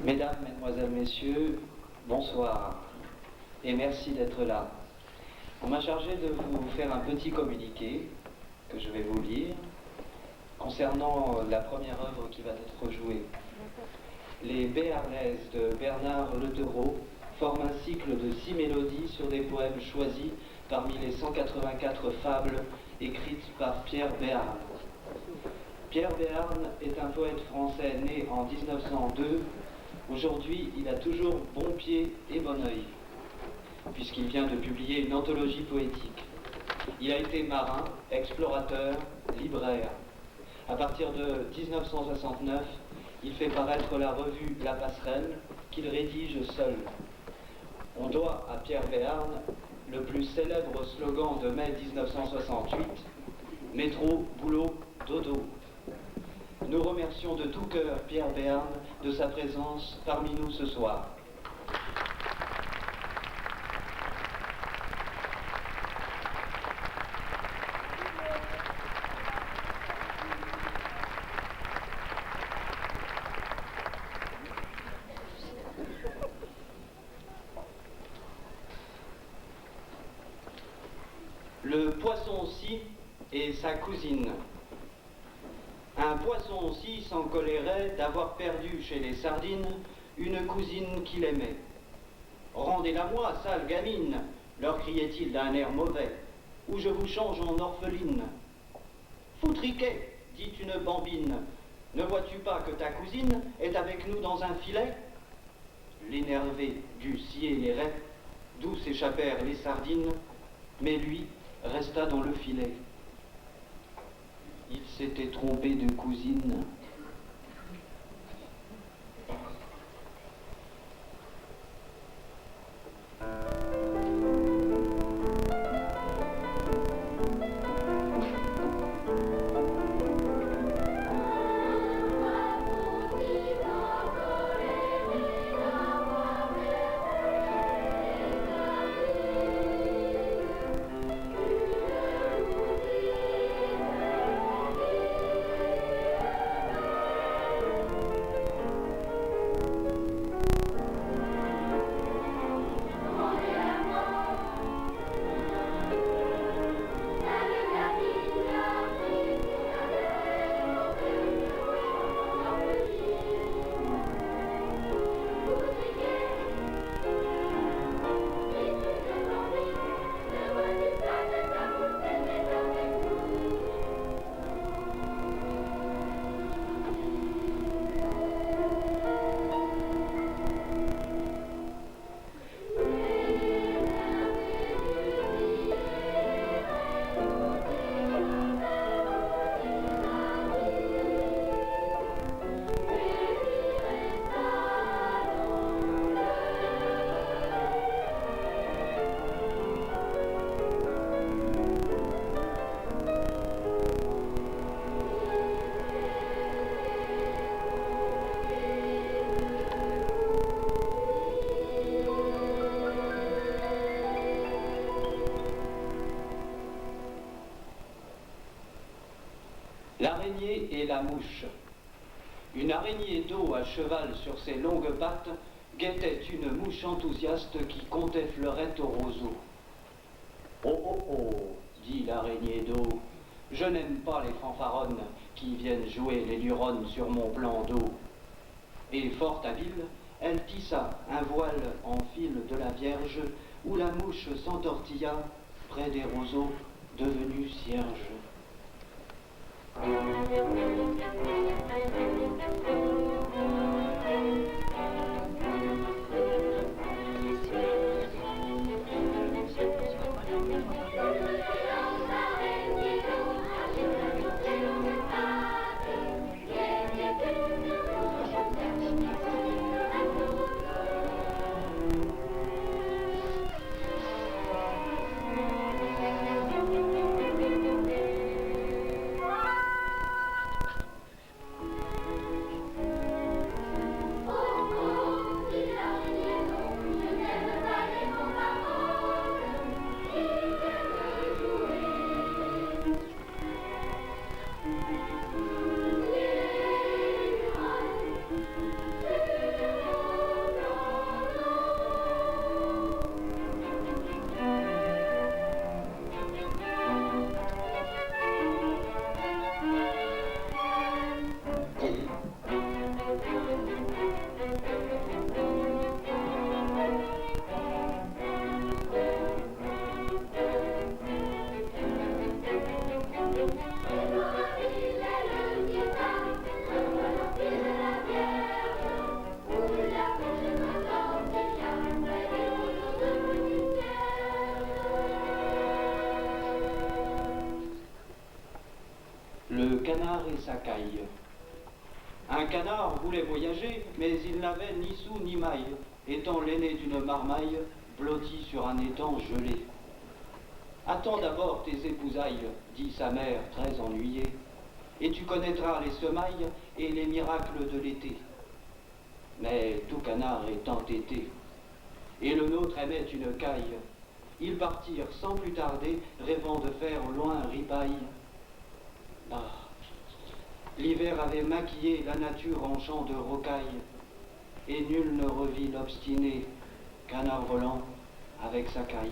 Mesdames, Mesdemoiselles, Messieurs, bonsoir et merci d'être là. On m'a chargé de vous faire un petit communiqué que je vais vous lire concernant la première œuvre qui va être jouée. Les Béarnaises de Bernard Letereau forment un cycle de 6 mélodies sur des poèmes choisis parmi les 184 fables écrites par Pierre Béarn. Pierre Béarn est un poète français né en 1902. Aujourd'hui, il a toujours bon pied et bon œil, puisqu'il vient de publier une anthologie poétique. Il a été marin, explorateur, libraire. À partir de 1969, il fait paraître la revue La Passerelle, qu'il rédige seul. On doit à Pierre Béarn le plus célèbre slogan de mai 1968, « Métro, boulot, dodo ». Nous remercions de tout cœur Pierre Béarn de sa présence parmi nous ce soir. Le poisson-ci et sa cousine. Un poisson-ci s'en colérait d'avoir perdu chez les sardines une cousine qu'il aimait. « Rendez-la-moi, sale gamine !» leur criait-il d'un air mauvais, « ou je vous change en orpheline. »« Foutriquet !» dit une bambine, « ne vois-tu pas que ta cousine est avec nous dans un filet ?» L'énervé dut scier les raies, d'où s'échappèrent les sardines, mais lui resta dans le filet. Il s'était trompé de cousine. L'araignée et la mouche. Une araignée d'eau à cheval sur ses longues pattes guettait une mouche enthousiaste qui comptait fleurette au roseau. « Oh, oh, oh !» dit l'araignée d'eau, « je n'aime pas les fanfaronnes qui viennent jouer les luronnes sur mon plan d'eau. » Et fort habile, elle tissa un voile en fil de la Vierge où la mouche s'entortilla près des roseaux devenus cierges. Le canard et sa caille. Un canard voulait voyager, mais il n'avait ni sou ni maille, étant l'aîné d'une marmaille, blottie sur un étang gelé. Attends d'abord tes épousailles, dit sa mère très ennuyée, et tu connaîtras les semailles et les miracles de l'été. Mais tout canard est entêté, et le nôtre aimait une caille. Ils partirent sans plus tarder, rêvant de faire loin ripaille. Ah, l'hiver avait maquillé la nature en champ de rocaille, et nul ne revit l'obstiné canard volant avec sa caille.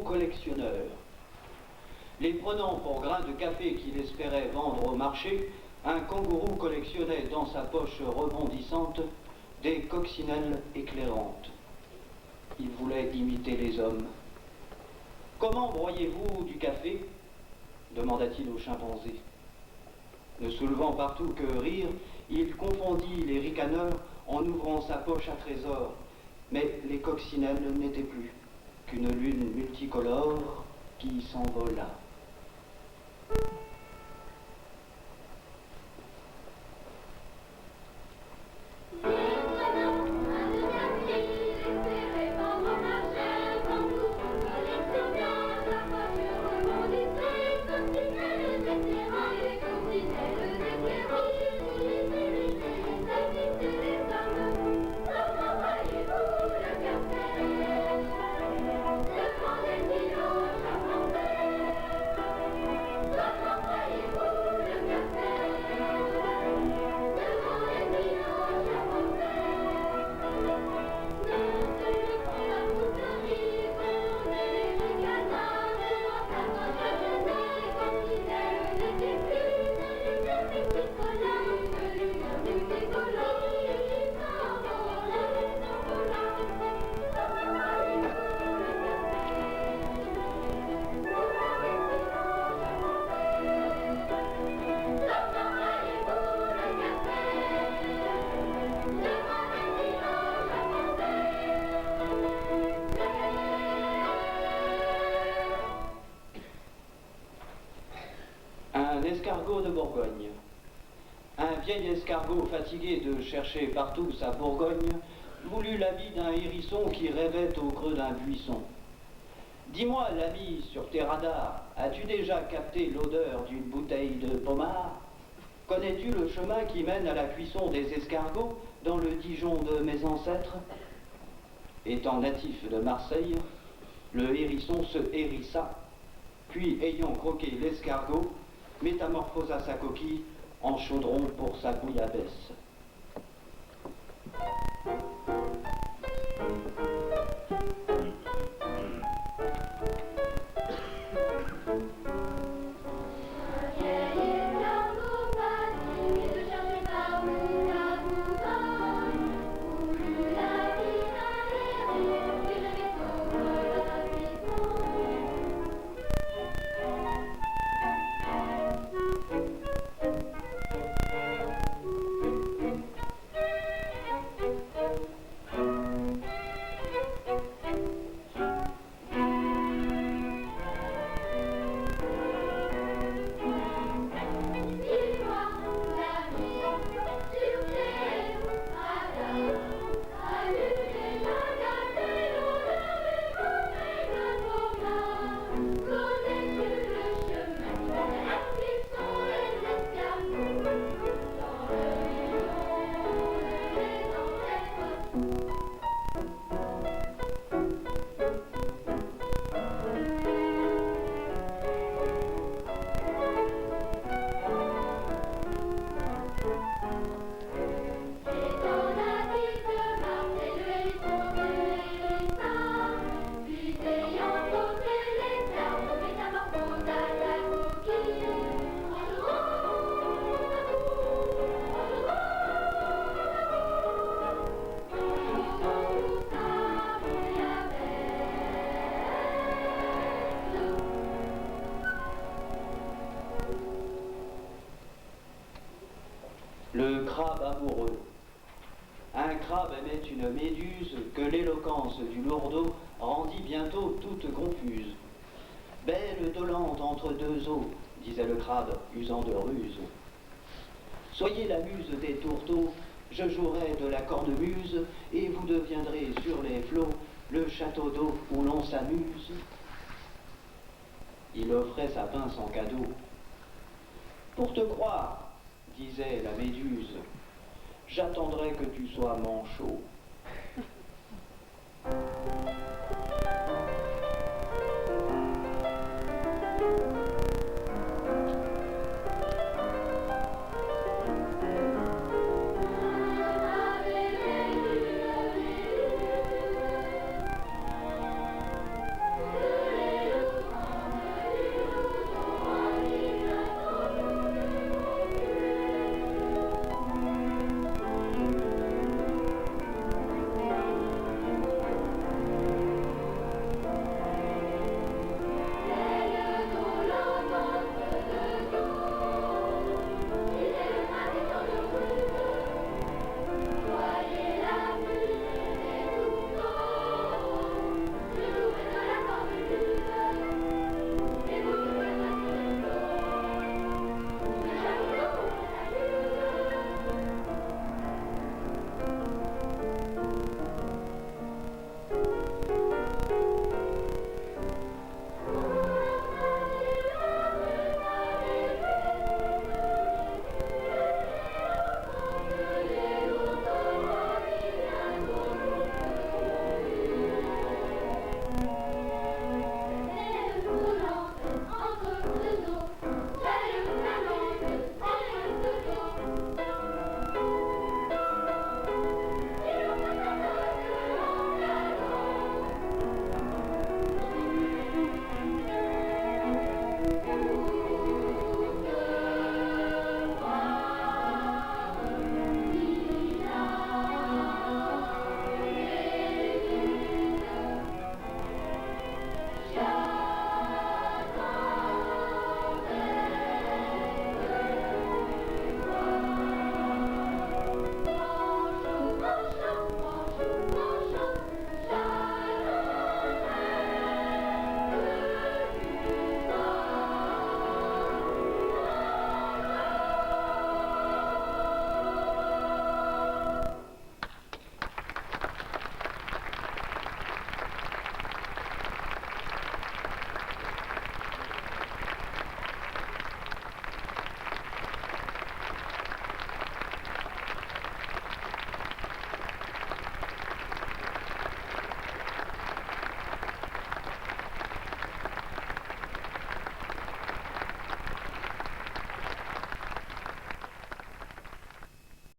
Collectionneur. Les prenant pour grains de café qu'il espérait vendre au marché, un kangourou collectionnait dans sa poche rebondissante des coccinelles éclairantes. Il voulait imiter les hommes. Comment broyez-vous du café demanda-t-il au chimpanzé. Ne soulevant partout que rire, il confondit les ricaneurs en ouvrant sa poche à trésor, mais les coccinelles n'étaient plus qu'une lune multicolore qui s'envola. Bourgogne. Un vieil escargot fatigué de chercher partout sa Bourgogne voulut l'habit d'un hérisson qui rêvait au creux d'un buisson. Dis-moi, l'ami, sur tes radars, as-tu déjà capté l'odeur d'une bouteille de pommard? Connais-tu le chemin qui mène à la cuisson des escargots dans le Dijon de mes ancêtres? Étant natif de Marseille, le hérisson se hérissa, puis ayant croqué l'escargot, métamorphosa sa coquille en chaudron pour sa bouillabaisse. Le crabe amoureux. Un crabe aimait une méduse que l'éloquence du lourdeau rendit bientôt toute confuse. Belle dolente entre deux eaux, disait le crabe, usant de ruse. Soyez la muse des tourteaux, je jouerai de la cornemuse, et vous deviendrez sur les flots le château d'eau où l'on s'amuse. Il offrait sa pince en cadeau. Pour te croire, disait la méduse, j'attendrai que tu sois manchot.